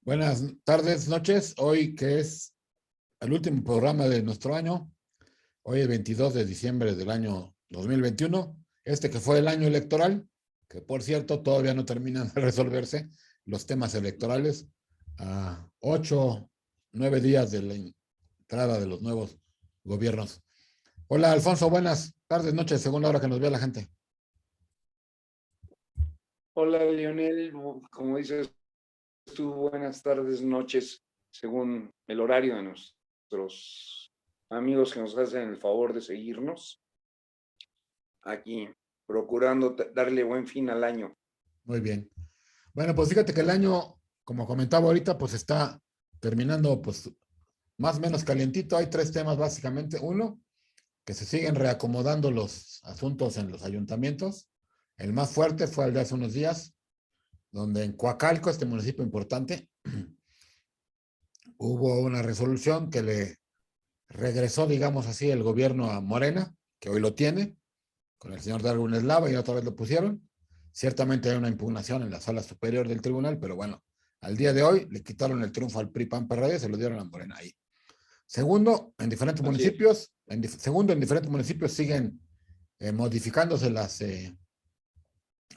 Buenas tardes, noches. Hoy que es el último programa de nuestro año, hoy es 22 de diciembre del año 2021, que fue el año electoral, que por cierto todavía no terminan de resolverse los temas electorales a 8, 9 días de la entrada de los nuevos gobiernos. Hola Alfonso, buenas tardes, noches, según la hora que nos vea la gente. Hola Lionel, como dices tú, buenas tardes, noches, según el horario de nuestros amigos que nos hacen el favor de seguirnos, aquí procurando darle buen fin al año. Muy bien. Bueno, pues fíjate que el año, como comentaba ahorita, pues está terminando, pues más o menos calientito. Hay tres temas básicamente. Uno, que se siguen reacomodando los asuntos en los ayuntamientos. El más fuerte fue el de hace unos días, donde en Coacalco, este municipio importante, hubo una resolución que le regresó, digamos así, el gobierno a Morena, que hoy lo tiene, con el señor Darwin Eslava, y otra vez lo pusieron. Ciertamente hay una impugnación en la sala superior del tribunal, pero bueno, al día de hoy le quitaron el triunfo al PRI-PAN-PRD, se lo dieron a Morena ahí. Segundo, en diferentes municipios, siguen modificándose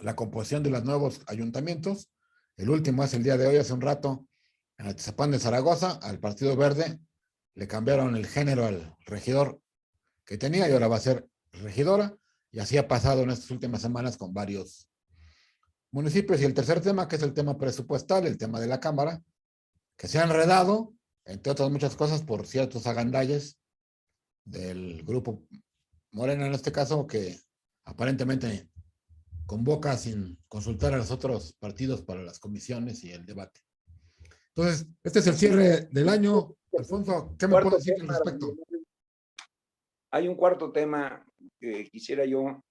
la composición de los nuevos ayuntamientos. El último es el día de hoy, hace un rato, en Atizapán de Zaragoza, al Partido Verde, le cambiaron el género al regidor que tenía y ahora va a ser regidora, y así ha pasado en estas últimas semanas con varios municipios. Y el tercer tema, que es el tema presupuestal, el tema de la Cámara, que se ha enredado, entre otras muchas cosas, por ciertos agandalles del grupo Morena en este caso, que aparentemente convoca sin consultar a los otros partidos para las comisiones y el debate. Entonces, este es el cierre del año. Alfonso, ¿qué me puedes decir al respecto? Hay un cuarto tema que quisiera yo,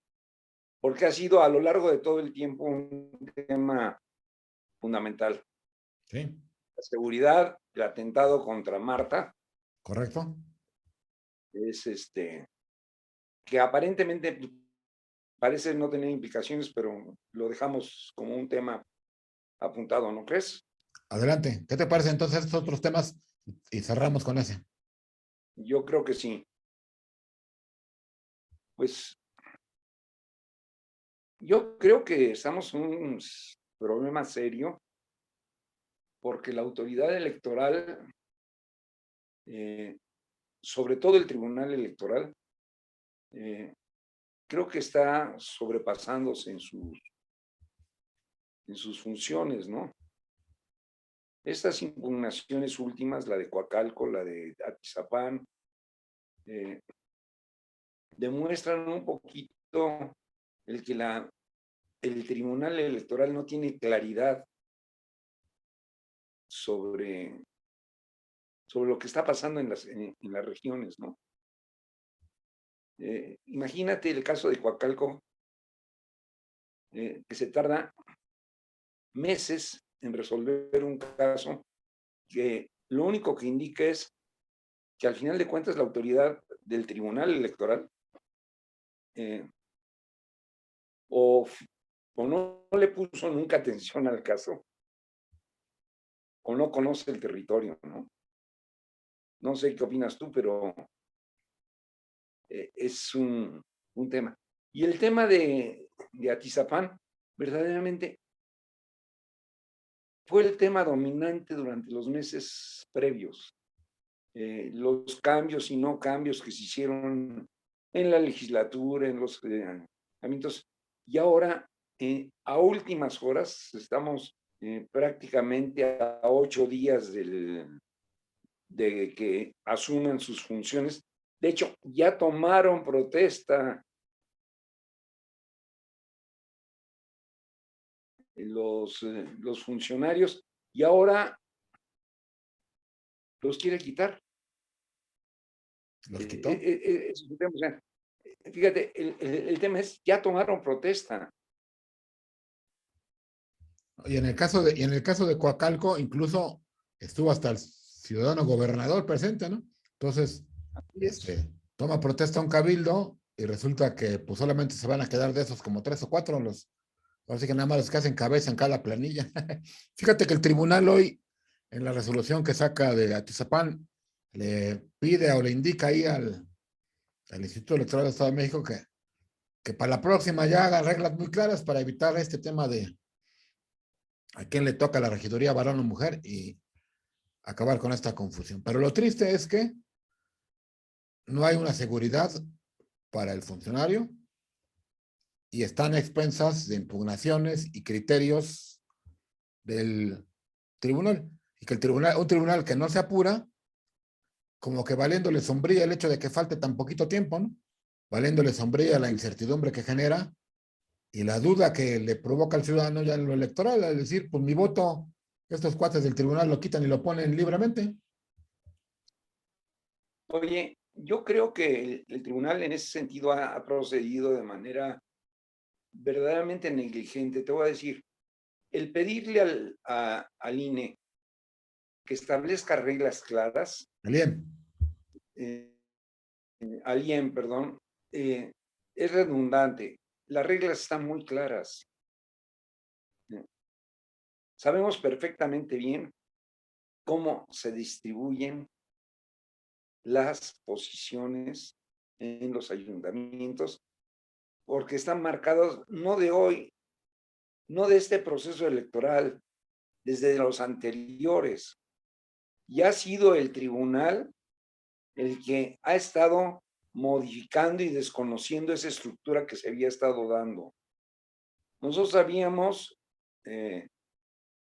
porque ha sido a lo largo de todo el tiempo un tema fundamental. Sí. La seguridad, el atentado contra Marta. Correcto. Es que aparentemente parece no tener implicaciones, pero lo dejamos como un tema apuntado, ¿no crees? Adelante. ¿Qué te parece entonces estos otros temas? Y cerramos con ese. Yo creo que sí. Pues yo creo que estamos en un problema serio porque la autoridad electoral, sobre todo el Tribunal Electoral, creo que está sobrepasándose en sus funciones, ¿no? Estas impugnaciones últimas, la de Coacalco, la de Atizapán, demuestran un poquito el que el Tribunal Electoral no tiene claridad sobre lo que está pasando en las regiones, ¿no? Imagínate el caso de Coacalco, que se tarda meses en resolver un caso que lo único que indica es que al final de cuentas la autoridad del Tribunal Electoral o no le puso nunca atención al caso o no conoce el territorio, ¿no? No sé qué opinas tú, pero es un tema. Y el tema de Atizapán, verdaderamente fue el tema dominante durante los meses previos. Los cambios y no cambios que se hicieron en la legislatura, en los ayuntamientos, y ahora a últimas horas estamos prácticamente a 8 días de que asuman sus funciones. De hecho, ya tomaron protesta los funcionarios y ahora los quiere quitar. ¿Los quitó? Es un tema, o sea, fíjate, el tema es, ya tomaron protesta. Y en el caso de Coacalco, incluso estuvo hasta el ciudadano gobernador presente, ¿no? Entonces, toma protesta un cabildo y resulta que pues solamente se van a quedar de esos como 3 o 4 así que nada más los que hacen cabeza en cada planilla. Fíjate que el tribunal hoy en la resolución que saca de Atizapán, le pide o le indica ahí al Instituto Electoral del Estado de México que para la próxima ya haga reglas muy claras para evitar este tema de a quién le toca la regiduría, varón o mujer, y acabar con esta confusión. Pero lo triste es que no hay una seguridad para el funcionario y están a expensas de impugnaciones y criterios del tribunal. Y que un tribunal que no se apura, como que valiéndole sombría el hecho de que falte tan poquito tiempo, ¿no? Valiéndole sombría la incertidumbre que genera y la duda que le provoca al ciudadano ya en lo electoral, es decir, pues mi voto, estos cuates del tribunal lo quitan y lo ponen libremente. Oye, yo creo que el tribunal en ese sentido ha procedido de manera verdaderamente negligente. Te voy a decir, el pedirle al INE que establezca reglas claras, Bien. al IEM, perdón, es redundante. Las reglas están muy claras. Sabemos perfectamente bien cómo se distribuyen las posiciones en los ayuntamientos, porque están marcados no de hoy, no de este proceso electoral, desde los anteriores. Y ha sido el tribunal el que ha estado modificando y desconociendo esa estructura que se había estado dando. Nosotros sabíamos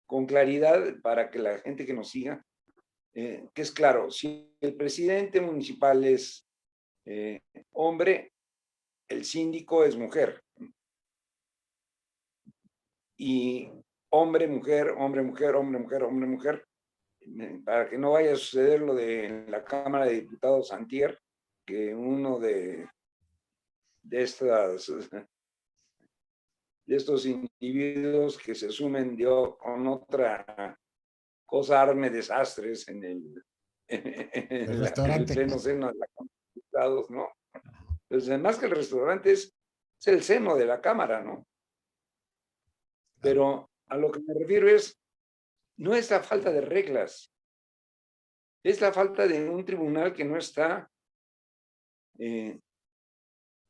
con claridad, para que la gente que nos siga, que es claro, si el presidente municipal es hombre, el síndico es mujer. Y hombre, mujer, hombre, mujer, hombre, mujer, hombre, mujer, para que no vaya a suceder lo de la Cámara de Diputados antier, que uno de estos individuos que se sumen dio con otra cosa, arme desastres en El en el restaurante. pleno seno de la Cámara de Diputados, ¿no? Pues además que el restaurante es el seno de la Cámara, ¿no? Pero a lo que me refiero no es la falta de reglas, es la falta de un tribunal que no está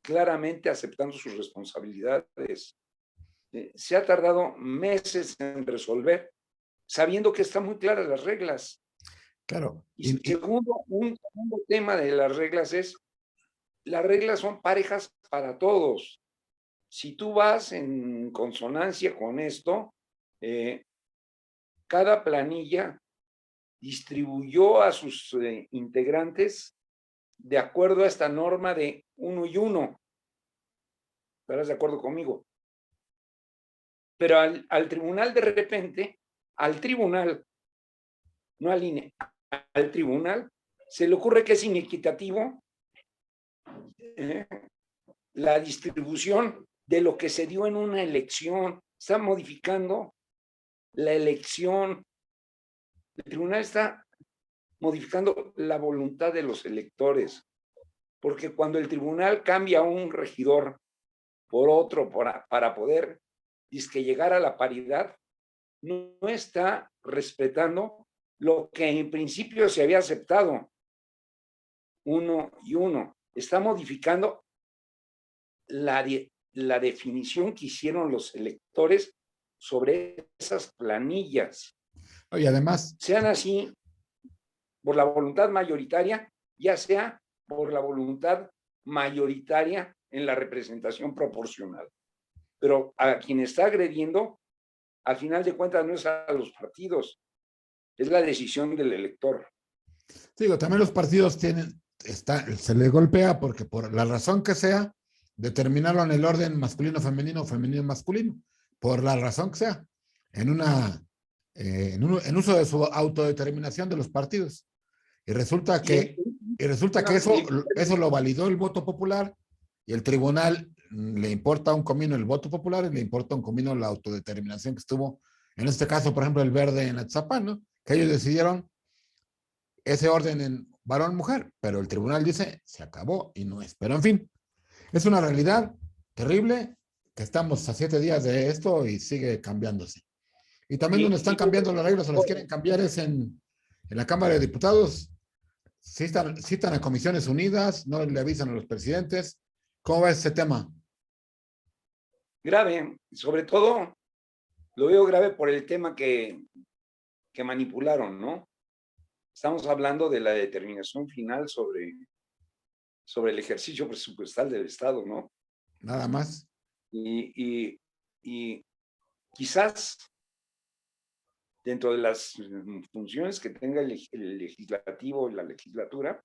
claramente aceptando sus responsabilidades. Se ha tardado meses en resolver, sabiendo que están muy claras las reglas. Claro. Y segundo, un segundo tema de las reglas las reglas son parejas para todos. Si tú vas en consonancia con esto, cada planilla distribuyó a sus integrantes de acuerdo a esta norma de 1 y 1. ¿Estarás de acuerdo conmigo? Pero al tribunal de repente, al tribunal, no al INE, al tribunal, se le ocurre que es inequitativo la distribución de lo que se dio en una elección. Está modificando la elección. El tribunal está modificando la voluntad de los electores, porque cuando el tribunal cambia un regidor por otro para poder llegar a la paridad, no está respetando lo que en principio se había aceptado, 1 y 1. Está modificando la definición que hicieron los electores sobre esas planillas. Y además, sean así por la voluntad mayoritaria, ya sea por la voluntad mayoritaria en la representación proporcional. Pero a quien está agrediendo, al final de cuentas, no es a los partidos, es la decisión del elector. digo, también los partidos se les golpea porque por la razón que sea, determinaron el orden masculino, femenino, femenino, masculino, por la razón que sea, en uso de su autodeterminación de los partidos. Y resulta que eso lo validó el voto popular y el tribunal le importa un comino el voto popular y le importa un comino la autodeterminación que estuvo, en este caso, por ejemplo, el verde en Atzapán, ¿no? Que ellos decidieron ese orden en varón-mujer, pero el tribunal dice, se acabó y no es. Pero en fin, es una realidad terrible que estamos a 7 días de esto y sigue cambiándose. Y también donde están cambiando las reglas o las quieren cambiar es en la Cámara de Diputados. Citan a Comisiones Unidas, no le avisan a los presidentes. ¿Cómo va ese tema? Grave, sobre todo lo veo grave por el tema que manipularon, ¿no? Estamos hablando de la determinación final sobre el ejercicio presupuestal del Estado, ¿no? Nada más. Y quizás dentro de las funciones que tenga el legislativo y la legislatura,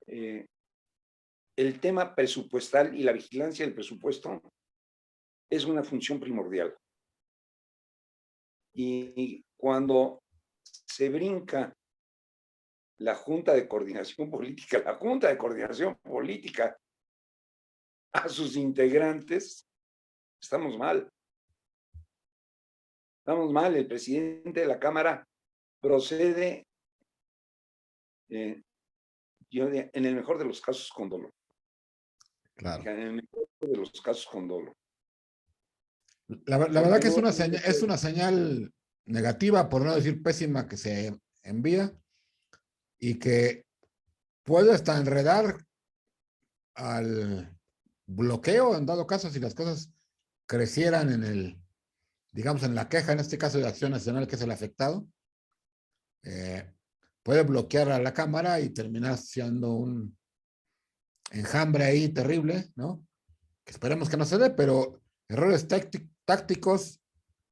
el tema presupuestal y la vigilancia del presupuesto es una función primordial. Y cuando se brinca la Junta de Coordinación Política a sus integrantes, estamos mal. Estamos mal. El presidente de la Cámara procede, en el mejor de los casos, con dolo. Claro. En el mejor de los casos, con dolo. La verdad que es una señal negativa, por no decir pésima, que se envía y que puede hasta enredar al bloqueo, en dado caso, si las cosas crecieran digamos, en la queja, en este caso de Acción Nacional, que es el afectado, puede bloquear a la Cámara y terminar siendo un enjambre ahí terrible, ¿no? Que esperemos que no se dé, pero errores tácticos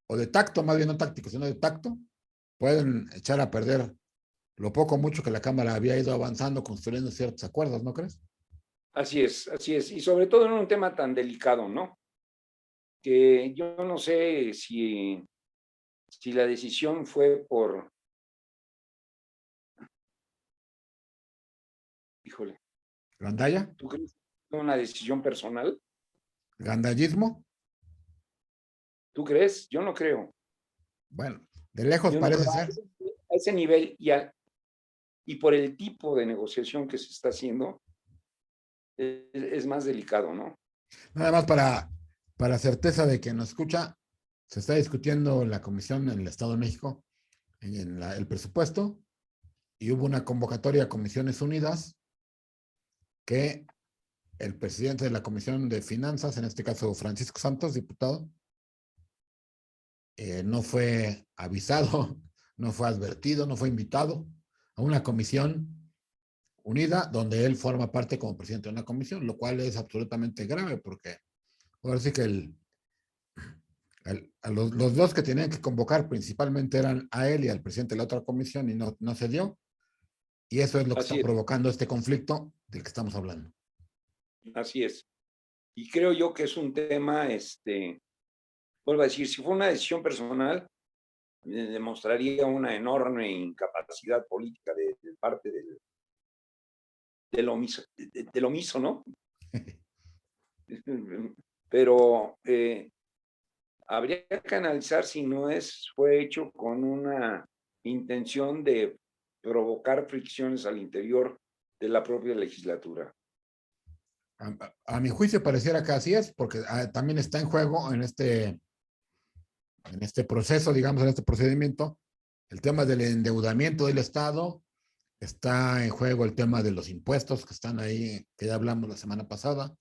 o de tacto, más bien no tácticos, sino de tacto, pueden echar a perder lo poco o mucho que la Cámara había ido avanzando, construyendo ciertos acuerdos, ¿no crees? Así es, así es. Y sobre todo en un tema tan delicado, ¿no? Que yo no sé si la decisión fue por, híjole, ¿Gandalla? ¿tú crees que fue una decisión personal? ¿Gandallismo? ¿Tú crees? Yo no creo. Bueno, de lejos Yo no parece creo. ser. A ese nivel y por el tipo de negociación que se está haciendo, es más delicado, ¿no? Nada más para certeza de que nos escucha, se está discutiendo en la comisión en el Estado de México el presupuesto y hubo una convocatoria a Comisiones Unidas que el presidente de la Comisión de Finanzas, en este caso Francisco Santos, diputado, no fue avisado, no fue advertido, no fue invitado a una comisión unida donde él forma parte como presidente de una comisión, lo cual es absolutamente grave porque ahora sí que los dos que tenían que convocar principalmente eran a él y al presidente de la otra comisión y no se dio. Y eso es lo que está Así es, provocando este conflicto del que estamos hablando. así es. Y creo yo que es un tema, vuelvo a decir, si fue una decisión personal, demostraría una enorme incapacidad política de parte del omiso, ¿no? Pero habría que analizar si no fue hecho con una intención de provocar fricciones al interior de la propia legislatura. A mi juicio pareciera que así es, porque también está en juego en este proceso, digamos, en este procedimiento, el tema del endeudamiento del Estado, está en juego el tema de los impuestos que están ahí, que ya hablamos la semana pasada,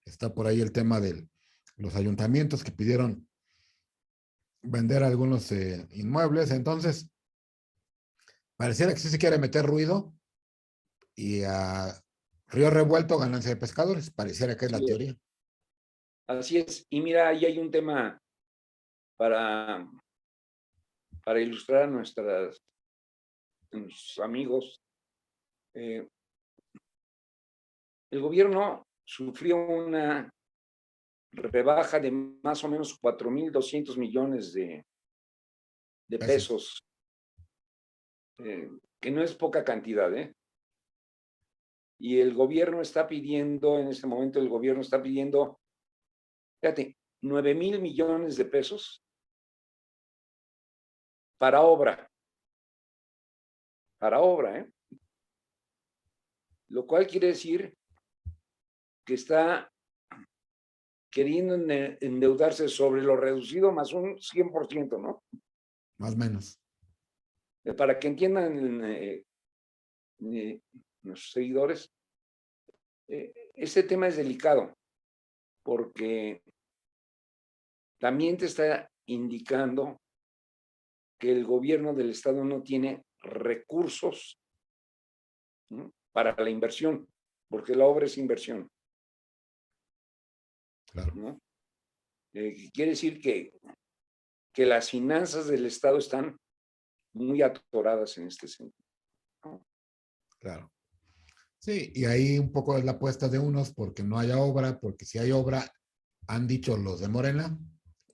está por ahí el tema de los ayuntamientos que pidieron vender algunos inmuebles, entonces pareciera que sí se quiere meter ruido y a río revuelto ganancia de pescadores, pareciera que es la teoría. Así es. Y mira, ahí hay un tema para ilustrar a nuestros amigos. El gobierno sufrió una rebaja de más o menos 4,200 millones de pesos, que no es poca cantidad, ¿eh? Y el gobierno está pidiendo, en este momento el gobierno está pidiendo, fíjate, 9,000 millones de pesos para obra, ¿eh? Lo cual quiere decir que está queriendo endeudarse sobre lo reducido más un 100%, ¿no? Más o menos. Para que entiendan nuestros seguidores, este tema es delicado porque también te está indicando que el gobierno del estado no tiene recursos, ¿no?, para la inversión, porque la obra es inversión, Claro. ¿no? Quiere decir que las finanzas del estado están muy atoradas en este sentido, ¿no? Claro. Sí, y ahí un poco es la apuesta de unos porque no haya obra, porque si hay obra, han dicho los de Morena,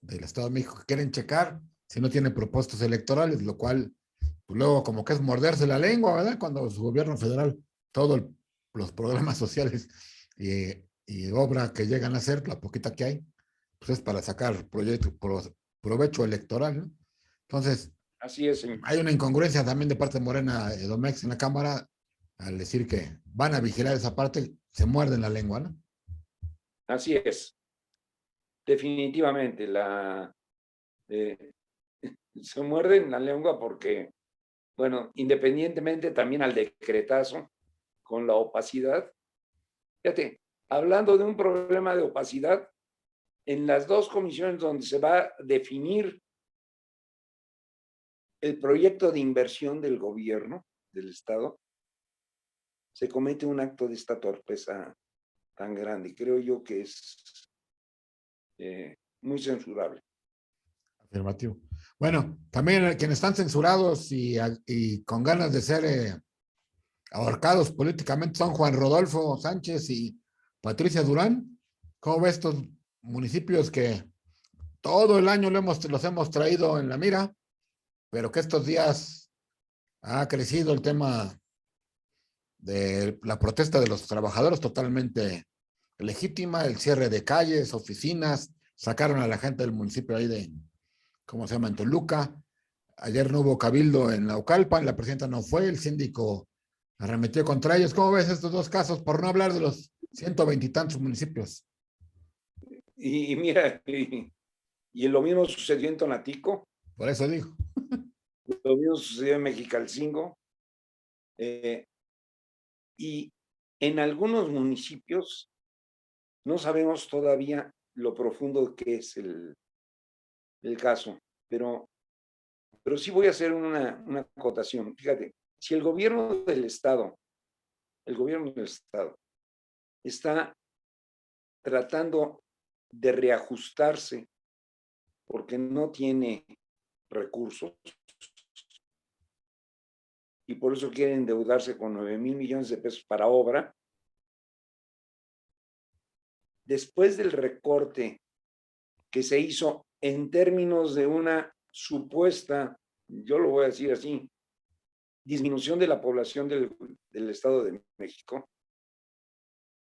del Estado de México, que quieren checar si no tiene propuestos electorales, lo cual pues luego como que es morderse la lengua, ¿verdad? Cuando su gobierno federal, todos los programas sociales y obra que llegan a hacer, la poquita que hay, pues es para sacar provecho electoral, ¿no? Entonces, Así es, señor. hay una incongruencia también de parte de Morena, Edomex en la Cámara, al decir que van a vigilar esa parte, se muerden la lengua, ¿no? Así es. Definitivamente, se muerden la lengua porque, bueno, independientemente también al decretazo con la opacidad, fíjate, hablando de un problema de opacidad, en las dos comisiones donde se va a definir el proyecto de inversión del gobierno del Estado, se comete un acto de esta torpeza tan grande. Creo yo que es muy censurable. Afirmativo. Bueno, también quienes están censurados y con ganas de ser ahorcados políticamente son Juan Rodolfo Sánchez y Patricia Durán. ¿Cómo ves estos municipios que todo el año los hemos traído en la mira, pero que estos días ha crecido el tema de la protesta de los trabajadores totalmente legítima, el cierre de calles, oficinas, sacaron a la gente del municipio ahí de, ¿cómo se llama?, en Toluca. Ayer no hubo cabildo en Naucalpan, la presidenta no fue, el síndico arremetió contra ellos. ¿Cómo ves estos dos casos? Por no hablar de los 120 y tantos municipios. Y mira, y lo mismo sucedió en Tonatico, Por eso digo. lo mismo sucedió en Mexicalcingo, eh, y en algunos municipios no sabemos todavía lo profundo que es el caso, pero sí voy a hacer una acotación. Fíjate, si el gobierno del Estado está tratando de reajustarse porque no tiene recursos y por eso quiere endeudarse con 9,000 millones de pesos para obra, después del recorte que se hizo en términos de una supuesta, yo lo voy a decir así, disminución de la población del Estado de México,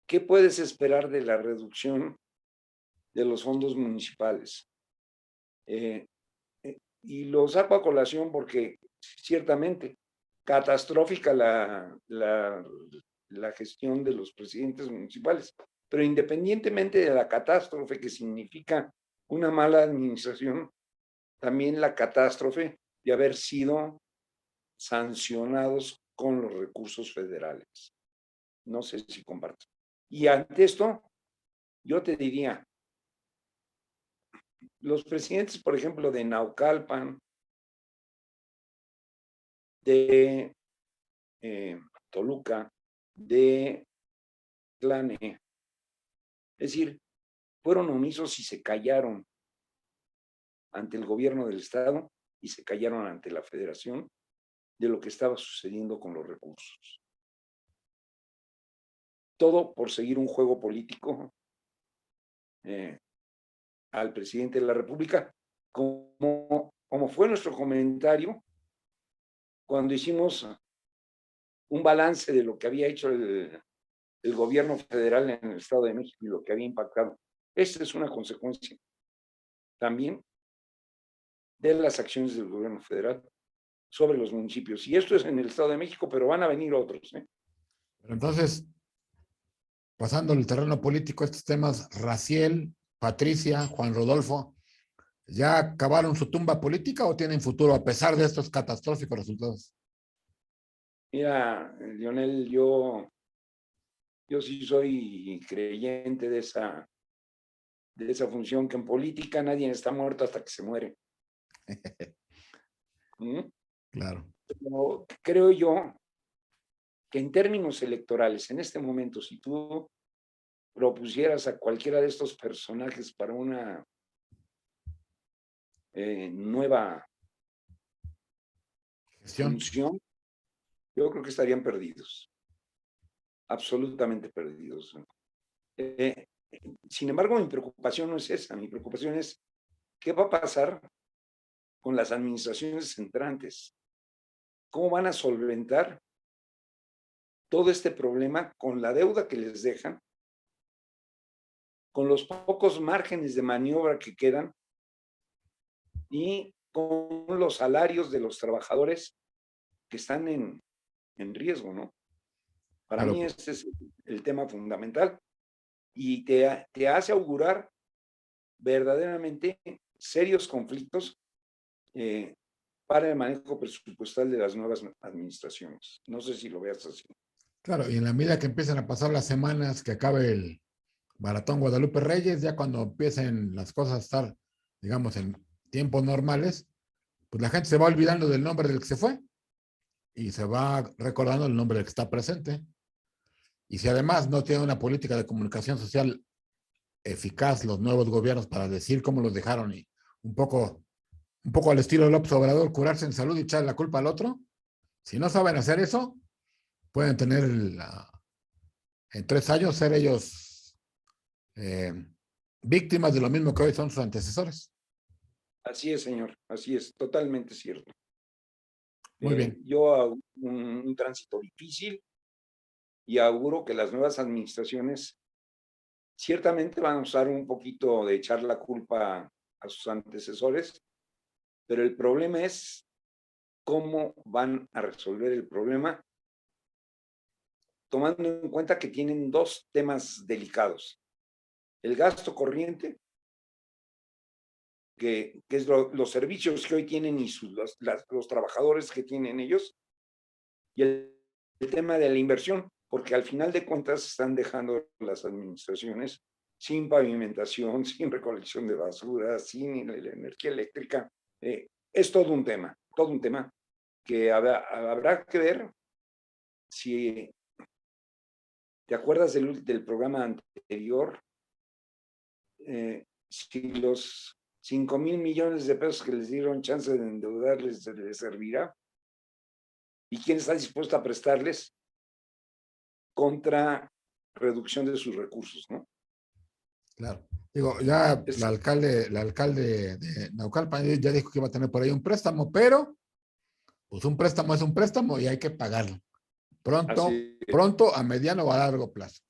¿qué puedes esperar de la reducción de los fondos municipales? Y lo saco a colación porque ciertamente catastrófica la gestión de los presidentes municipales, pero independientemente de la catástrofe que significa una mala administración, también la catástrofe de haber sido sancionados con los recursos federales. No sé si comparto. Y ante esto, yo te diría, los presidentes, por ejemplo, de Naucalpan, de Toluca, de Tlane, es decir, fueron omisos y se callaron ante el gobierno del Estado y se callaron ante la Federación de lo que estaba sucediendo con los recursos. Todo por seguir un juego político al presidente de la República, como fue nuestro comentario cuando hicimos un balance de lo que había hecho el gobierno federal en el Estado de México y lo que había impactado. Esta es una consecuencia también de las acciones del gobierno federal sobre los municipios. Y esto es en el Estado de México, pero van a venir otros. Pero entonces, pasando el terreno político, estos temas, Raciel, Patricia, Juan Rodolfo, ¿Ya acabaron su tumba política o tienen futuro a pesar de estos catastróficos resultados? Mira, Lionel, yo sí soy creyente de esa función que en política nadie está muerto hasta que se muere. ¿Mm? Claro. Pero creo yo que en términos electorales, en este momento, si tú propusieras a cualquiera de estos personajes para una nueva Gestión. función, yo creo que estarían perdidos, absolutamente perdidos. Eh, Sin embargo, mi preocupación no es esa, mi preocupación es qué va a pasar con las administraciones entrantes, cómo van a solventar todo este problema con la deuda que les dejan, con los pocos márgenes de maniobra que quedan y con los salarios de los trabajadores que están en riesgo, ¿no? Para Claro. mí ese es el tema fundamental y te hace augurar verdaderamente serios conflictos para el manejo presupuestal de las nuevas administraciones. No sé si lo veas así. Claro, y en la medida que empiezan a pasar las semanas, que acabe el Maratón Guadalupe Reyes, ya cuando empiecen las cosas a estar, digamos, en tiempos normales, pues la gente se va olvidando del nombre del que se fue y se va recordando el nombre del que está presente. Y si además no tiene una política de comunicación social eficaz los nuevos gobiernos para decir cómo los dejaron y un poco, un poco al estilo López Obrador, curarse en salud y echar la culpa al otro, si no saben hacer eso, pueden tener en 3 años ser ellos eh, víctimas de lo mismo que hoy son sus antecesores. Así es, señor, así es, totalmente cierto. Muy bien. Yo hago un tránsito difícil y auguro que las nuevas administraciones ciertamente van a usar un poquito de echar la culpa a sus antecesores, pero el problema es cómo van a resolver el problema, tomando en cuenta que tienen dos temas delicados. El gasto corriente, que es los servicios que hoy tienen y los trabajadores que tienen ellos, y el tema de la inversión, porque al final de cuentas están dejando las administraciones sin pavimentación, sin recolección de basura, sin la energía eléctrica. Es todo un tema que habrá que ver si te acuerdas del programa anterior, si los 5,000 millones de pesos que les dieron chance de endeudarles les servirá y quién está dispuesto a prestarles contra reducción de sus recursos, ¿no? Claro. Digo, ya Es, la alcalde de Naucalpan ya dijo que iba a tener por ahí un préstamo, pero pues un préstamo es un préstamo y hay que pagarlo. Pronto, así. pronto, a mediano o a largo plazo.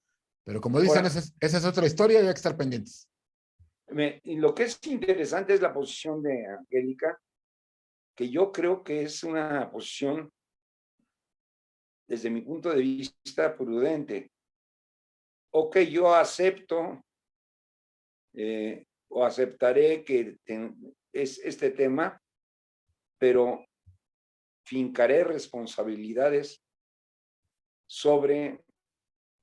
Pero como dicen, Ahora, esa es otra historia y hay que estar pendientes. y lo que es interesante es la posición de Angélica, que yo creo que es una posición, desde mi punto de vista, prudente. Ok, yo acepto o aceptaré que es este tema, pero fincaré responsabilidades sobre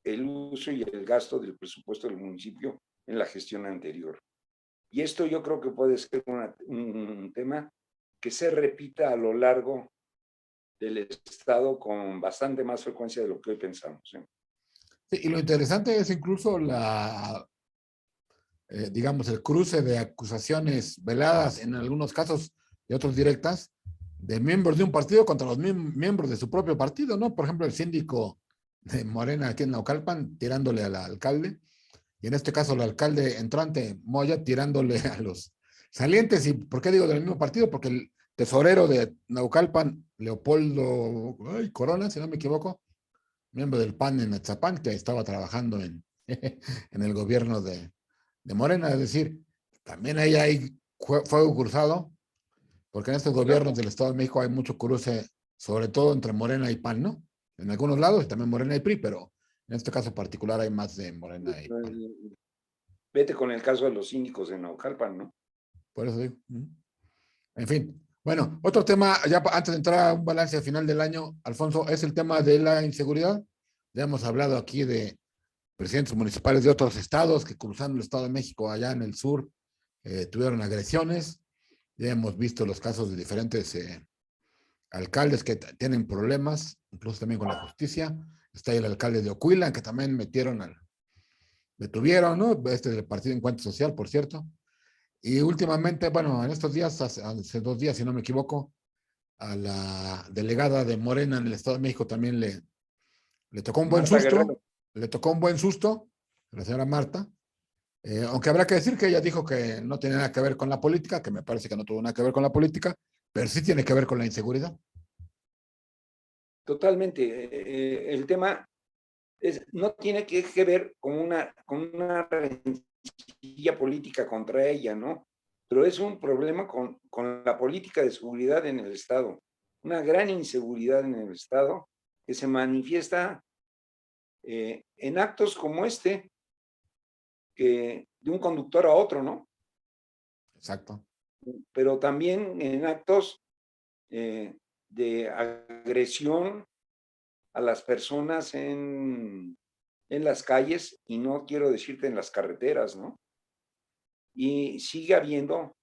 el uso y el gasto del presupuesto del municipio en la gestión anterior. Y esto yo creo que puede ser un tema que se repita a lo largo del Estado con bastante más frecuencia de lo que hoy pensamos. Sí, y lo interesante es incluso digamos, el cruce de acusaciones veladas en algunos casos y otros directas de miembros de un partido contra los miembros de su propio partido, ¿no? Por ejemplo, el síndico de Morena aquí en Naucalpan tirándole al alcalde, y en este caso el alcalde entrante Moya tirándole a los salientes. ¿Y por qué digo del mismo partido? Porque el tesorero de Naucalpan, Leopoldo Corona, si no me equivoco, miembro del PAN en Atzapán, que estaba trabajando en el gobierno de Morena, es decir, también ahí hay fuego cruzado, porque en estos gobiernos Claro. del Estado de México hay mucho cruce, sobre todo entre Morena y PAN, ¿no? En algunos lados también Morena y PRI, pero en este caso particular hay más de Morena y PAN. Vete con el caso de los síndicos de Naucalpan, ¿no? Por eso digo. En fin. Bueno, otro tema, ya antes de entrar a un balance al final del año, Alfonso, es el tema de la inseguridad. Ya hemos hablado aquí de presidentes municipales de otros estados que cruzando el Estado de México allá en el sur tuvieron agresiones. Ya hemos visto los casos de diferentes alcaldes que tienen problemas, incluso también con la justicia. Está el alcalde de Oquila, que también detuvieron, ¿no? Este del Partido Encuentro Social, por cierto. Y últimamente, bueno, en estos días, hace 2 días, si no me equivoco, a la delegada de Morena en el Estado de México también le tocó un buen Marta susto, Guerrero. le tocó un buen susto, la señora Marta, aunque habrá que decir que ella dijo que no tiene nada que ver con la política, que me parece que no tuvo nada que ver con la política, pero sí tiene que ver con la inseguridad. Totalmente. El tema no tiene que ver con una rencilla política contra ella, ¿no? Pero es un problema con la política de seguridad en el Estado. Una gran inseguridad en el Estado que se manifiesta en actos como este, que de un conductor a otro, ¿no? Exacto. Pero también en actos de agresión a las personas en las calles y no quiero decirte en las carreteras, ¿no? Y sigue habiendo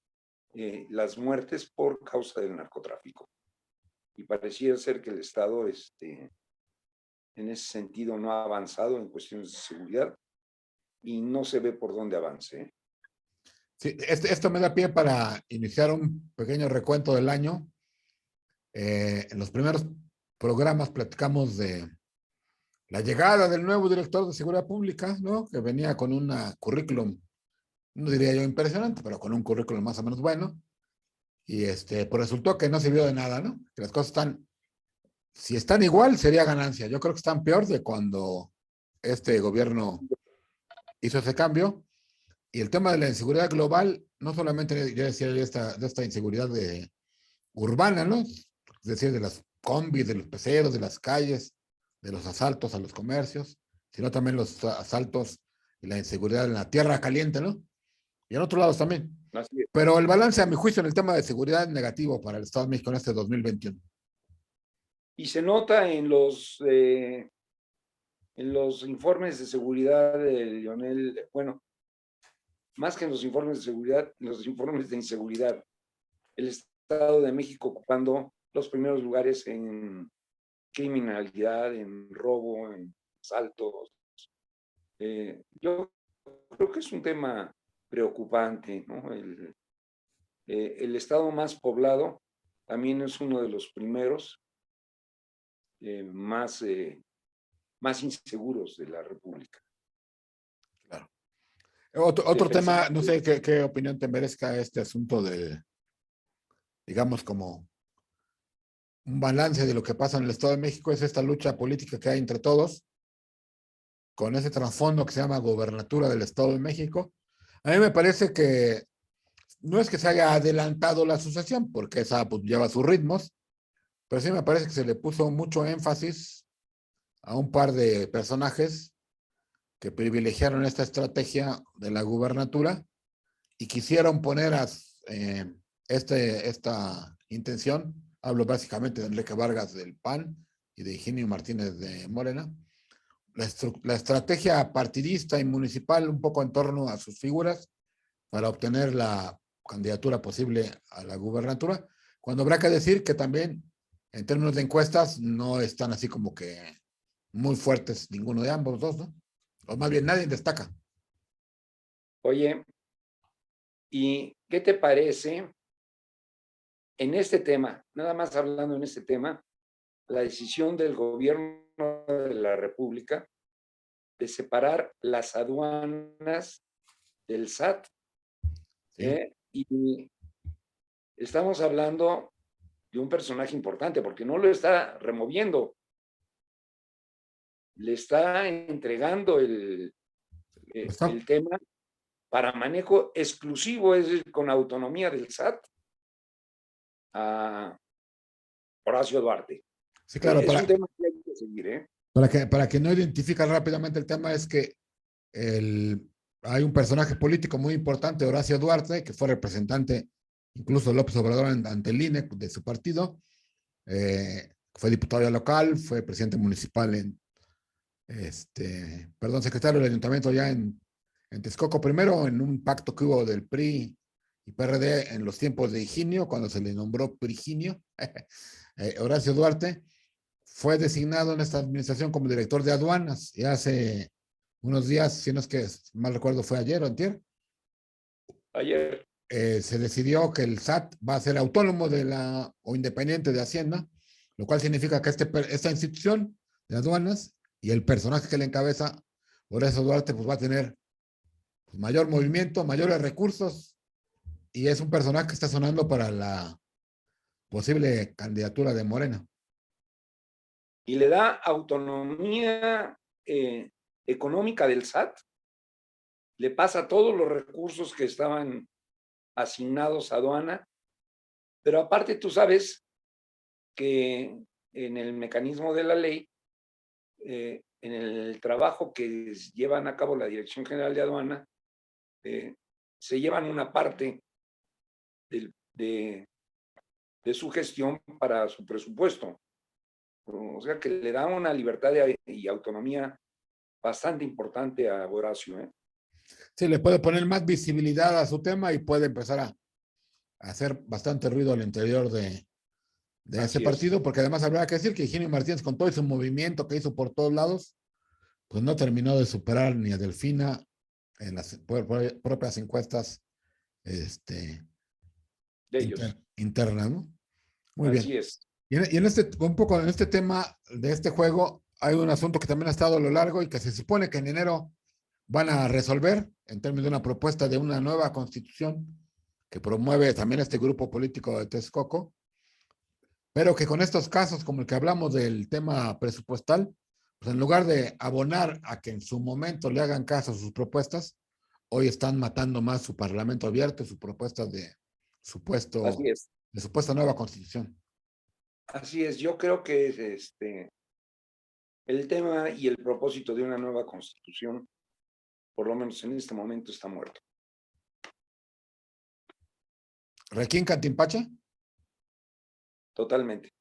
las muertes por causa del narcotráfico. Y pareciera ser que el Estado, en ese sentido, no ha avanzado en cuestiones de seguridad y no se ve por dónde avance, ¿eh? Sí, esto me da pie para iniciar un pequeño recuento del año. En los primeros programas platicamos de la llegada del nuevo director de Seguridad Pública, ¿no? Que venía con un currículum, no diría yo impresionante, pero con un currículum más o menos bueno. Y pues resultó que no sirvió de nada, ¿no? Que las cosas si están igual, sería ganancia. Yo creo que están peor de cuando este gobierno hizo ese cambio. Y el tema de la inseguridad global, no solamente, ya decía yo, de esta inseguridad urbana, ¿no? Es decir, de las combis, de los peceros, de las calles, de los asaltos a los comercios, sino también los asaltos y la inseguridad en la tierra caliente, ¿no? Y en otros lados también. Así es. Pero el balance, a mi juicio, en el tema de seguridad es negativo para el Estado de México en este 2021. Y se nota en los informes de seguridad de Lionel, bueno, más que en los informes de seguridad, en los informes de inseguridad. El Estado de México ocupando los primeros lugares en criminalidad, en robo, en asaltos. Yo creo que es un tema preocupante, ¿no? El estado más poblado también es uno de los primeros más inseguros de la República. Claro. Otro tema, no sé Defensivamente, qué opinión te merezca este asunto de, digamos, como un balance de lo que pasa en el Estado de México, es esta lucha política que hay entre todos, con ese trasfondo que se llama gobernatura del Estado de México. A mí me parece que no es que se haya adelantado la sucesión, porque esa pues, lleva sus ritmos, pero sí me parece que se le puso mucho énfasis a un par de personajes que privilegiaron esta estrategia de la gubernatura y quisieron poner esta intención, hablo básicamente de Enrique Vargas del PAN y de Higinio Martínez de Morena, la estrategia partidista y municipal un poco en torno a sus figuras para obtener la candidatura posible a la gubernatura, cuando habrá que decir que también en términos de encuestas no están así como que muy fuertes ninguno de ambos dos, ¿no? O más bien nadie destaca. oye, ¿y qué te parece en este tema, nada más hablando en este tema, la decisión del gobierno de la República de separar las aduanas del SAT? ¿Sí? Y estamos hablando de un personaje importante porque no lo está removiendo, le está entregando ¿Está? el tema para manejo exclusivo, es decir, con autonomía del SAT a Horacio Duarte. Sí, claro, Es un tema que hay que seguir, ¿eh? para que no identifica rápidamente el tema es que el hay un personaje político muy importante, Horacio Duarte, que fue representante incluso López Obrador ante el INE de su partido. Fue diputado local, fue presidente municipal secretario del ayuntamiento ya en Texcoco, primero en un pacto que hubo del PRI y PRD en los tiempos de Higinio, cuando se le nombró Priginio. Horacio Duarte fue designado en esta administración como director de aduanas y hace unos días, si no es que mal recuerdo fue ayer o antier, Ayer. se decidió que el SAT va a ser autónomo o independiente de Hacienda, lo cual significa que esta institución de aduanas y el personaje que le encabeza, Horacio Duarte, pues va a tener pues, mayor movimiento, mayores recursos, y es un personaje que está sonando para la posible candidatura de Morena. Y le da autonomía económica del SAT, le pasa todos los recursos que estaban asignados a aduana, pero aparte tú sabes que en el mecanismo de la ley, en el trabajo que llevan a cabo la Dirección General de Aduana, se llevan una parte de su gestión para su presupuesto. O sea que le da una libertad y autonomía bastante importante a Horacio. Sí, le puede poner más visibilidad a su tema y puede empezar a hacer bastante ruido al interior de ese partido, porque además habrá que decir que Higinio Martínez, con todo ese movimiento que hizo por todos lados, pues no terminó de superar ni a Delfina en las propias encuestas De ellos. internas, ¿no? Muy Así bien. es. Un poco en este tema de este juego, hay un asunto que también ha estado a lo largo y que se supone que en enero van a resolver en términos de una propuesta de una nueva constitución que promueve también este grupo político de Texcoco, pero que con estos casos, como el que hablamos del tema presupuestal, pues en lugar de abonar a que en su momento le hagan caso a sus propuestas, hoy están matando más su parlamento abierto, su propuesta Así es. de supuesta nueva constitución. Así es. Yo creo que el tema y el propósito de una nueva constitución, por lo menos en este momento, está muerto. ¿Requinca Timpache? Totalmente.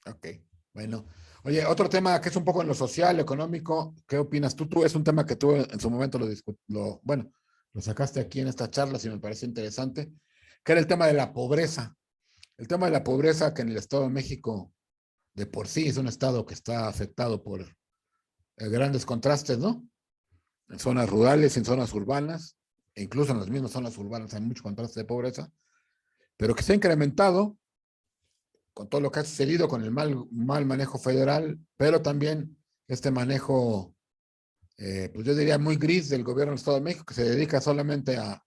Ok, bueno. Oye, otro tema que es un poco en lo social, económico, ¿qué opinas tú? Tú es un tema que tú en su momento lo sacaste aquí en esta charla, si me parece interesante, que era el tema de la pobreza. El tema de la pobreza que en el Estado de México de por sí es un estado que está afectado por grandes contrastes, ¿no? En zonas rurales, en zonas urbanas, e incluso en las mismas zonas urbanas hay mucho contraste de pobreza, pero que se ha incrementado con todo lo que ha sucedido con el mal manejo federal, pero también este manejo, pues yo diría muy gris del gobierno del Estado de México, que se dedica solamente a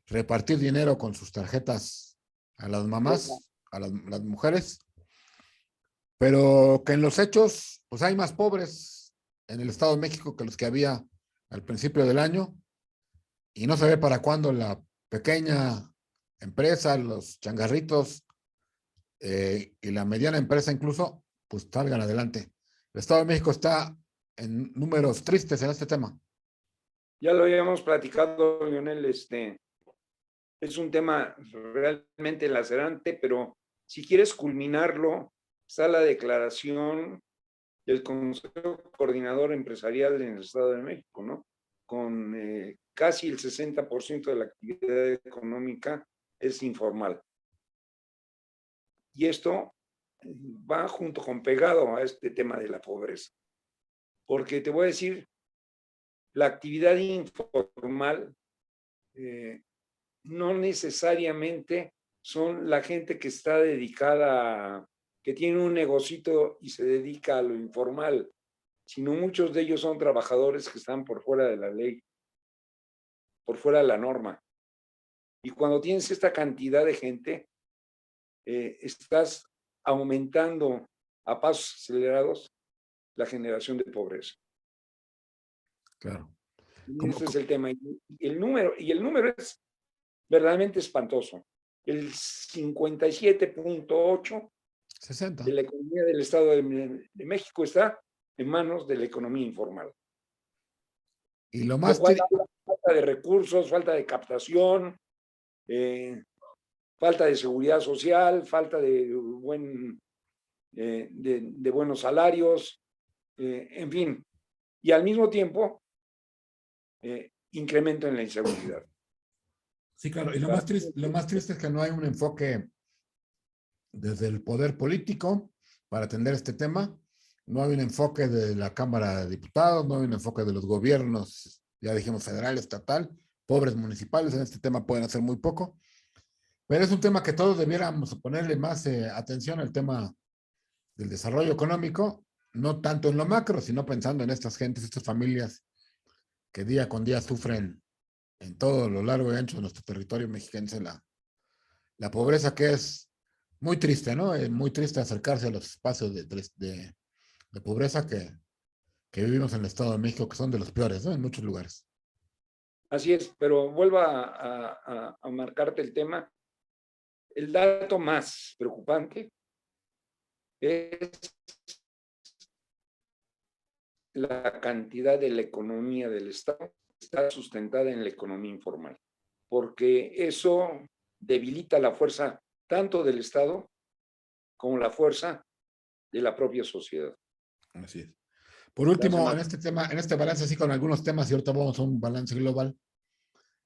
repartir dinero con sus tarjetas a las mamás, a las mujeres, pero que en los hechos, pues hay más pobres en el Estado de México que los que había al principio del año, y no se ve para cuándo la pequeña empresa, los changarritos, y la mediana empresa incluso, pues salgan adelante. El Estado de México está en números tristes en este tema. Ya lo habíamos platicado, Lionel, es un tema realmente lacerante, pero si quieres culminarlo, está la declaración del Consejo Coordinador Empresarial en el Estado de México, ¿no? Con casi el 60% de la actividad económica es informal. Y esto va junto con pegado a este tema de la pobreza. Porque te voy a decir, la actividad informal no necesariamente son la gente que está dedicada, que tiene un negocito y se dedica a lo informal, sino muchos de ellos son trabajadores que están por fuera de la ley, por fuera de la norma. Y cuando tienes esta cantidad de gente, estás aumentando a pasos acelerados la generación de pobreza. Claro. Y ese es el tema. Y el número es verdaderamente espantoso. El 57.8% de la economía del Estado de México está en manos de la economía informal. Y lo Lo más cual habla falta de recursos, falta de captación, falta de seguridad social, falta de de buenos salarios, en fin, y al mismo tiempo incremento en la inseguridad. Sí, claro. Y Para- lo más triste es que no hay un enfoque desde el poder político para atender este tema. No hay un enfoque de la Cámara de Diputados, no hay un enfoque de los gobiernos, ya dijimos, federal, estatal, pobres municipales, en este tema pueden hacer muy poco. Pero es un tema que todos debiéramos ponerle más atención al tema del desarrollo económico, no tanto en lo macro, sino pensando en estas gentes, estas familias que día con día sufren en todo lo largo y ancho de nuestro territorio mexiquense la pobreza, que es muy triste, ¿no? Es muy triste acercarse a los espacios de pobreza que vivimos en el Estado de México, que son de los peores, ¿no? En muchos lugares. Así es, pero vuelvo a marcarte el tema. El dato más preocupante es la cantidad de la economía del Estado que está sustentada en la economía informal, porque eso debilita la fuerza tanto del Estado como la fuerza de la propia sociedad. Así es. Por La hace último, más. en este tema, en este balance, así con algunos temas, y ahorita vamos a un balance global,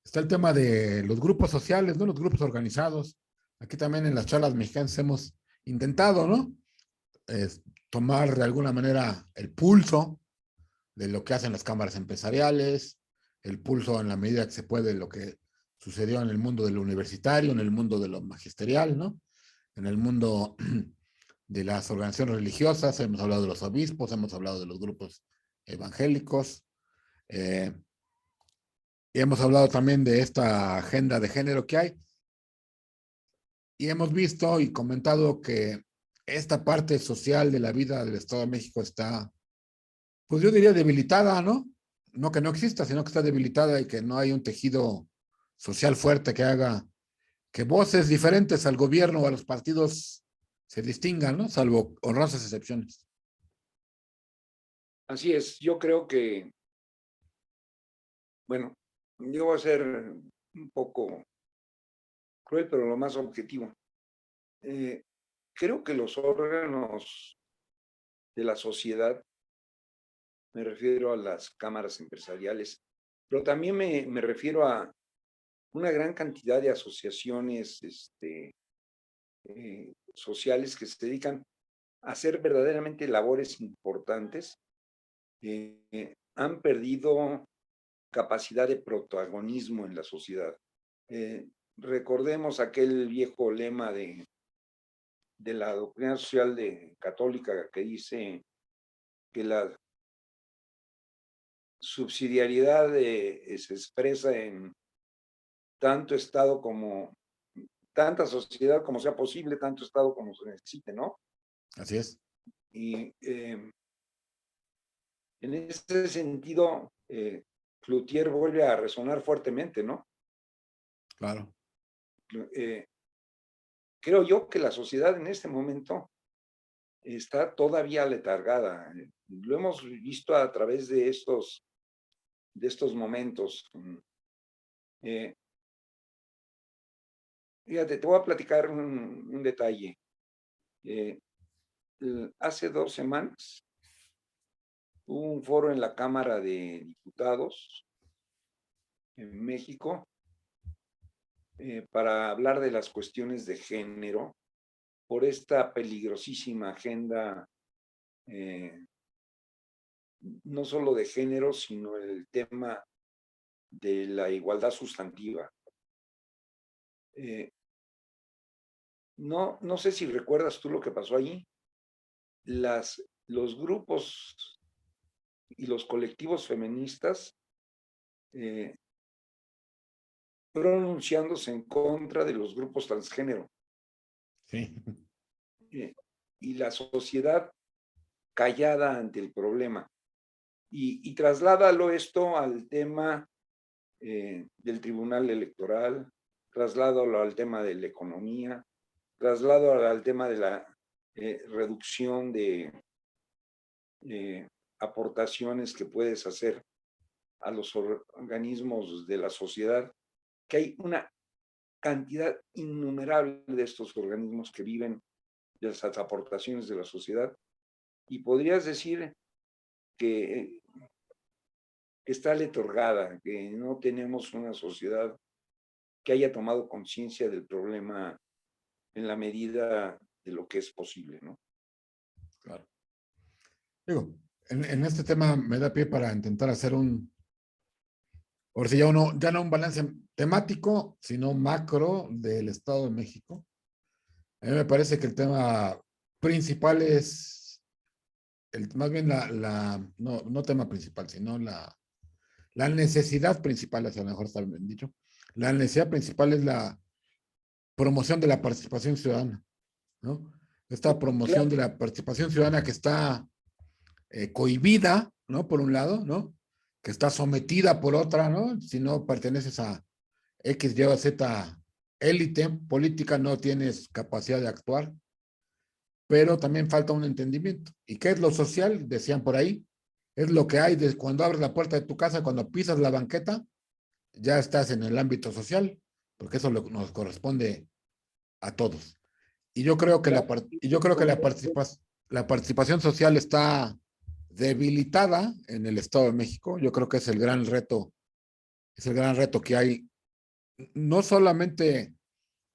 está el tema de los grupos sociales, ¿no? Los grupos organizados. Aquí también en las charlas mexicanas hemos intentado, ¿no? Tomar de alguna manera el pulso de lo que hacen las cámaras empresariales, el pulso en la medida que se puede de lo que sucedió en el mundo de lo universitario, en el mundo de lo magisterial, ¿no? En el mundo de las organizaciones religiosas, hemos hablado de los obispos, hemos hablado de los grupos evangélicos, eh, y hemos hablado también de esta agenda de género que hay, y hemos visto y comentado que esta parte social de la vida del Estado de México está, pues yo diría debilitada, ¿no? No que no exista, sino que está debilitada y que no hay un tejido social fuerte que haga que voces diferentes al gobierno o a los partidos se distingan, ¿no? Salvo honrosas excepciones. Así es, yo creo que, bueno, yo voy a ser un poco cruel, pero lo más objetivo. Eh, Creo que los órganos de la sociedad, me refiero a las cámaras empresariales, pero también me refiero a una gran cantidad de asociaciones sociales que se dedican a hacer verdaderamente labores importantes, han perdido capacidad de protagonismo en la sociedad. Recordemos aquel viejo lema de la doctrina social católica que dice que la subsidiariedad se expresa en tanto Estado como, tanta sociedad como sea posible, tanto Estado como se necesite, ¿no? Así es. Y en ese sentido, Cloutier vuelve a resonar fuertemente, ¿no? Claro. Eh, Creo yo que la sociedad en este momento está todavía letargada. Lo hemos visto a través de estos momentos. Eh, Fíjate, te voy a platicar un detalle. Hace 2 semanas hubo un foro en la Cámara de Diputados en México para hablar de las cuestiones de género por esta peligrosísima agenda, no solo de género, sino el tema de la igualdad sustantiva. No sé si recuerdas tú lo que pasó allí. Los grupos y los colectivos feministas pronunciándose en contra de los grupos transgénero. Sí. Y la sociedad callada ante el problema. Y trasládalo esto al tema del Tribunal Electoral, trasládalo al tema de la economía, trasládalo al tema de la reducción de aportaciones que puedes hacer a los organismos de la sociedad, que hay una cantidad innumerable de estos organismos que viven de las aportaciones de la sociedad, y podrías decir que está letargada, que no tenemos una sociedad que haya tomado conciencia del problema en la medida de lo que es posible, ¿no? Claro. Digo, en este tema me da pie para intentar hacer ahora sí, ya no un balance temático, sino macro del Estado de México. A mí me parece que el tema principal es, más bien no tema principal, sino la necesidad principal, es a lo mejor está bien dicho. La necesidad principal es la promoción de la participación ciudadana, ¿no? Esta promoción de la participación ciudadana que está cohibida, ¿no? Por un lado, ¿no? Que está sometida por otra, ¿no? Si no perteneces a X, Y o Z élite política, no tienes capacidad de actuar, pero también falta un entendimiento. ¿Y qué es lo social? Decían por ahí, es lo que hay desde cuando abres la puerta de tu casa, cuando pisas la banqueta, ya estás en el ámbito social, porque eso nos corresponde a todos. Y yo creo que la participación social está debilitada en el Estado de México. Yo creo que es el gran reto que hay, no solamente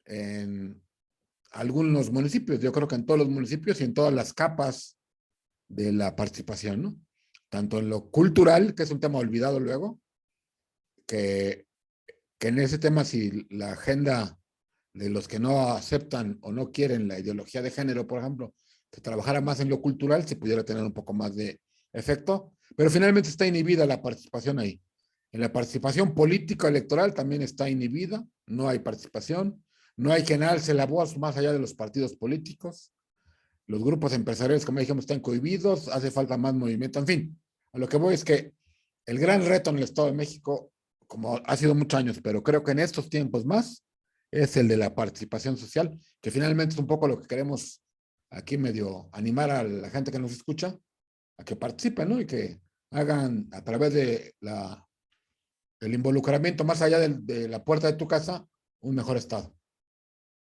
en algunos municipios, yo creo que en todos los municipios y en todas las capas de la participación, ¿no? Tanto en lo cultural, que es un tema olvidado luego, que en ese tema, si la agenda de los que no aceptan o no quieren la ideología de género, por ejemplo, se trabajara más en lo cultural, se pudiera tener un poco más de efecto, pero finalmente está inhibida la participación ahí. En la participación política electoral también está inhibida, no hay participación, no hay quien alce la voz más allá de los partidos políticos, los grupos empresariales, como dijimos, están cohibidos, hace falta más movimiento, en fin, a lo que voy es que el gran reto en el Estado de México, como ha sido muchos años, pero creo que en estos tiempos más, es el de la participación social, que finalmente es un poco lo que queremos aquí medio animar a la gente que nos escucha a que participen, ¿no? Y que hagan a través de el involucramiento más allá de la puerta de tu casa un mejor estado.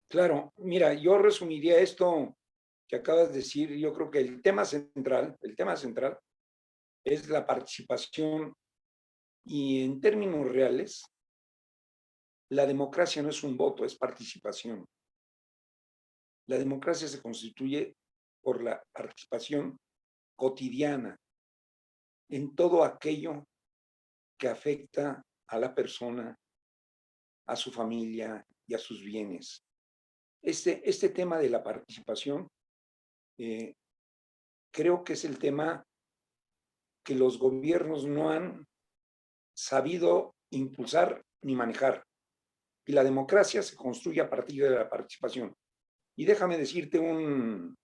Claro, mira, yo resumiría esto que acabas de decir. Yo creo que el tema central es la participación, y en términos reales, la democracia no es un voto, es participación. La democracia se constituye por la participación cotidiana en todo aquello que afecta a la persona, a su familia y a sus bienes. Este tema de la participación creo que es el tema que los gobiernos no han sabido impulsar ni manejar. Y la democracia se construye a partir de la participación. Y déjame decirte una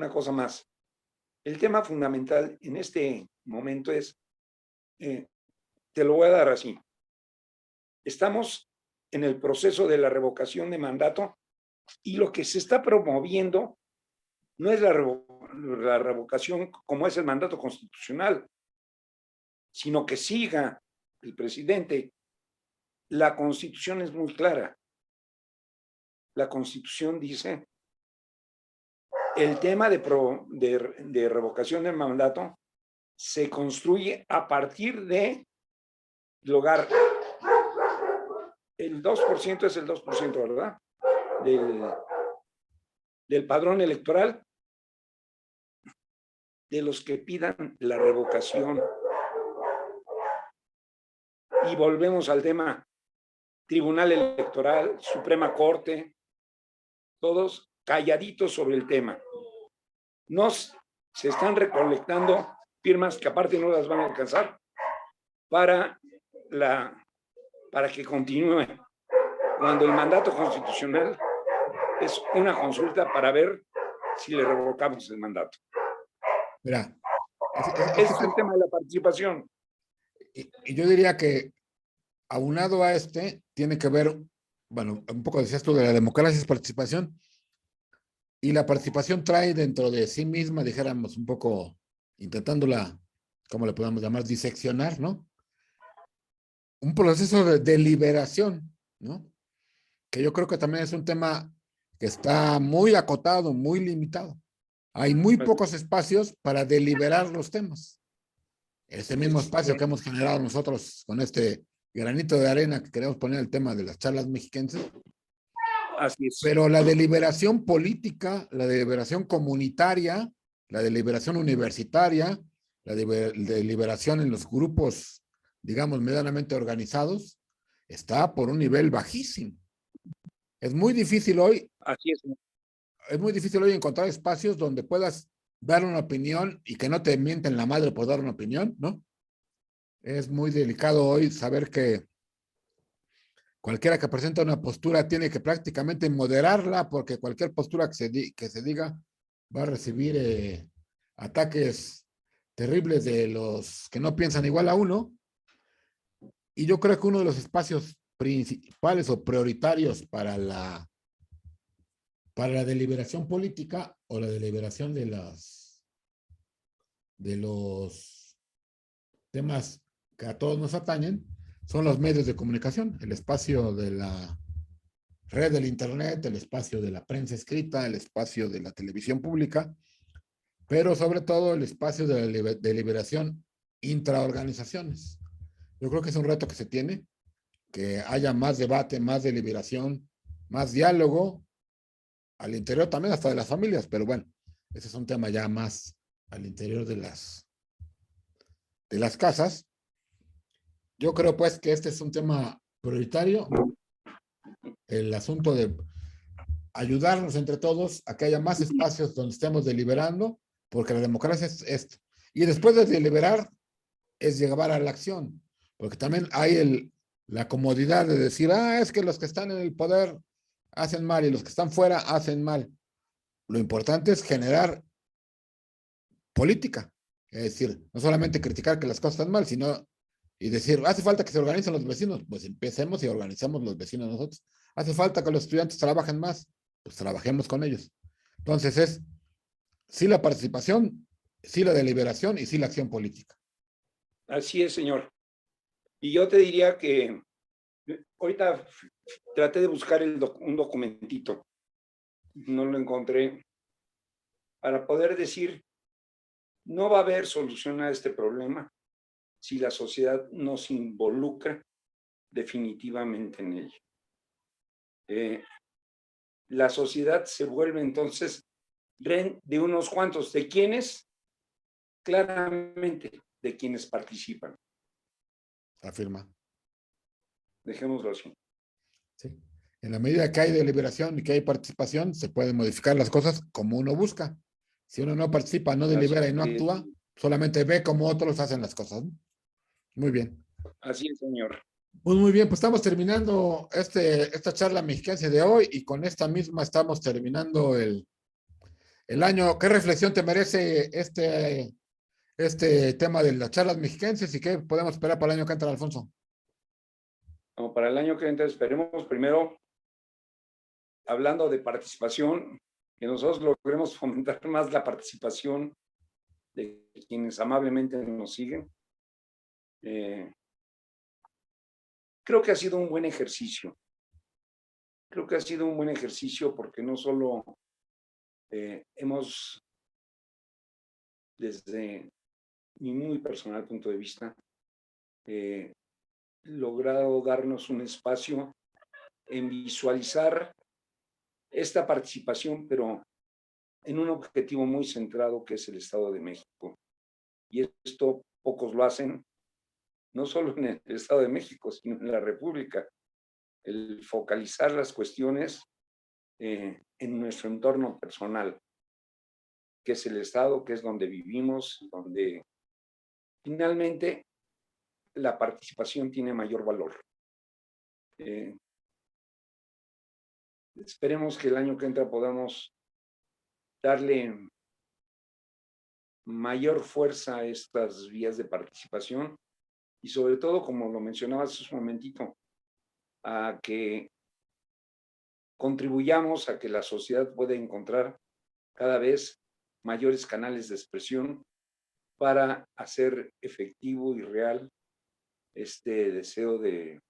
cosa más. El tema fundamental en este momento es, te lo voy a dar así. Estamos en el proceso de la revocación de mandato, y lo que se está promoviendo no es la revocación como es el mandato constitucional, sino que siga el presidente. La Constitución es muy clara. La Constitución dice, el tema de revocación del mandato se construye a partir de lograr el 2%, es el 2%, ¿verdad? Del padrón electoral de los que pidan la revocación. Y volvemos al tema, Tribunal Electoral, Suprema Corte, todos calladitos sobre el tema. Se están recolectando firmas que aparte no las van a alcanzar para que continúe, cuando el mandato constitucional es una consulta para ver si le revocamos el mandato. Mira, es el tema de la participación. Y yo diría que aunado a tiene que ver, bueno, un poco decías tú de la democracia es participación, y la participación trae dentro de sí misma, dijéramos, un poco intentándola ¿cómo le podemos llamar? Diseccionar, ¿no? Un proceso de deliberación, ¿no? Que yo creo que también es un tema que está muy acotado, muy limitado. Hay muy pocos espacios para deliberar los temas. Ese mismo espacio que hemos generado nosotros con este granito de arena que queremos poner el tema de las charlas mexiquenses. Así es. Pero la deliberación política, la deliberación comunitaria, la deliberación universitaria, la deliberación en los grupos, digamos, medianamente organizados, está por un nivel bajísimo. Es muy difícil hoy, Así es muy difícil hoy encontrar espacios donde puedas dar una opinión y que no te mienten la madre por dar una opinión, ¿no? Es muy delicado hoy saber que cualquiera que presenta una postura tiene que prácticamente moderarla porque cualquier postura que se diga va a recibir ataques terribles de los que no piensan igual a uno. Y yo creo que uno de los espacios principales o prioritarios para la deliberación política o la deliberación de los temas que a todos nos atañen son los medios de comunicación, el espacio de la red del Internet, el espacio de la prensa escrita, el espacio de la televisión pública, pero sobre todo el espacio de la deliberación intraorganizaciones. Yo creo que es un reto que se tiene, que haya más debate, más deliberación, más diálogo, al interior también hasta de las familias, pero bueno, ese es un tema ya más al interior de las casas. Yo creo pues que este es un tema prioritario, el asunto de ayudarnos entre todos a que haya más espacios donde estemos deliberando, porque la democracia es esto. Y después de deliberar es llevar a la acción, porque también hay la comodidad de decir, es que los que están en el poder hacen mal y los que están fuera hacen mal. Lo importante es generar política, es decir, no solamente criticar que las cosas están mal, sino y decir, hace falta que se organicen los vecinos, pues empecemos y organizamos los vecinos nosotros. Hace falta que los estudiantes trabajen más, pues trabajemos con ellos. Entonces es sí la participación, sí la deliberación y sí la acción política. Así es, señor. Y yo te diría que ahorita traté de buscar un documentito, no lo encontré, para poder decir, no va a haber solución a este problema si la sociedad no se involucra definitivamente en ello. La sociedad se vuelve entonces de unos cuantos, ¿de quiénes? Claramente, de quienes participan. Afirma. Dejémoslo así. Sí. En la medida que hay deliberación y que hay participación, se pueden modificar las cosas como uno busca. Si uno no participa, no delibera y no actúa, solamente ve cómo otros hacen las cosas, ¿no? Muy bien. Así es, señor. Pues muy bien, pues estamos terminando esta charla mexiquense de hoy y con esta misma estamos terminando el año. ¿Qué reflexión te merece este tema de las charlas mexiquenses y qué podemos esperar para el año que entra, Alfonso? Como para el año que entra, esperemos primero, hablando de participación, que nosotros logremos fomentar más la participación de quienes amablemente nos siguen. Creo que ha sido un buen ejercicio. Creo que ha sido un buen ejercicio porque no solo hemos, desde mi muy personal punto de vista, logrado darnos un espacio en visualizar esta participación, pero en un objetivo muy centrado que es el Estado de México. Y esto pocos lo hacen, no solo en el Estado de México, sino en la República. El focalizar las cuestiones en nuestro entorno personal, que es el Estado, que es donde vivimos, donde finalmente la participación tiene mayor valor. Esperemos que el año que entra podamos darle mayor fuerza a estas vías de participación y sobre todo, como lo mencionabas hace un momentito, a que contribuyamos a que la sociedad pueda encontrar cada vez mayores canales de expresión para hacer efectivo y real este deseo de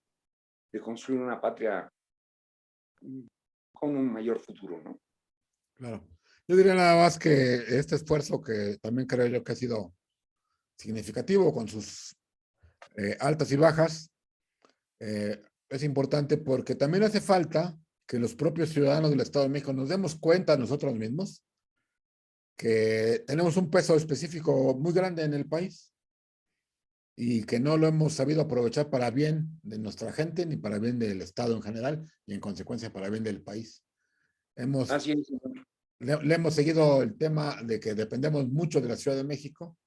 construir una patria con un mayor futuro, ¿no? Claro. Yo diría nada más que este esfuerzo, que también creo yo que ha sido significativo con sus altas y bajas, es importante porque también hace falta que los propios ciudadanos del Estado de México nos demos cuenta nosotros mismos que tenemos un peso específico muy grande en el país y que no lo hemos sabido aprovechar para bien de nuestra gente ni para bien del Estado en general y en consecuencia para bien del país. Hemos, Así es, señor. le hemos seguido el tema de que dependemos mucho de la Ciudad de México,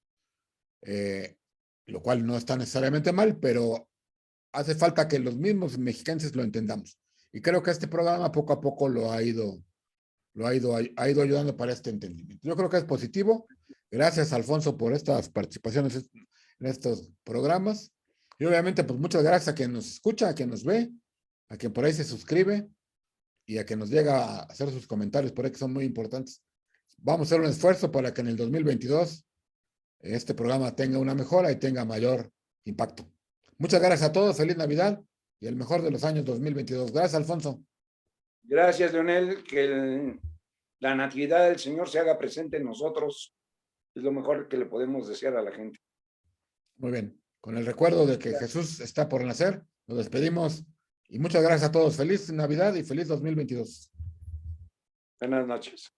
eh, lo cual no está necesariamente mal, pero hace falta que los mismos mexicanos lo entendamos. Y creo que este programa poco a poco ha ido ayudando para este entendimiento. Yo creo que es positivo. Gracias, Alfonso, por estas participaciones en estos programas. Y obviamente, pues muchas gracias a quien nos escucha, a quien nos ve, a quien por ahí se suscribe y a quien nos llega a hacer sus comentarios por ahí que son muy importantes. Vamos a hacer un esfuerzo para que en el 2022 este programa tenga una mejora y tenga mayor impacto. Muchas gracias a todos. Feliz Navidad y el mejor de los años 2022. Gracias, Alfonso. Gracias, Leonel, que la natividad del Señor se haga presente en nosotros. Es lo mejor que le podemos desear a la gente. Muy bien. Con el recuerdo de que Jesús está por nacer, nos despedimos y muchas gracias a todos. Feliz Navidad y feliz 2022. Buenas noches.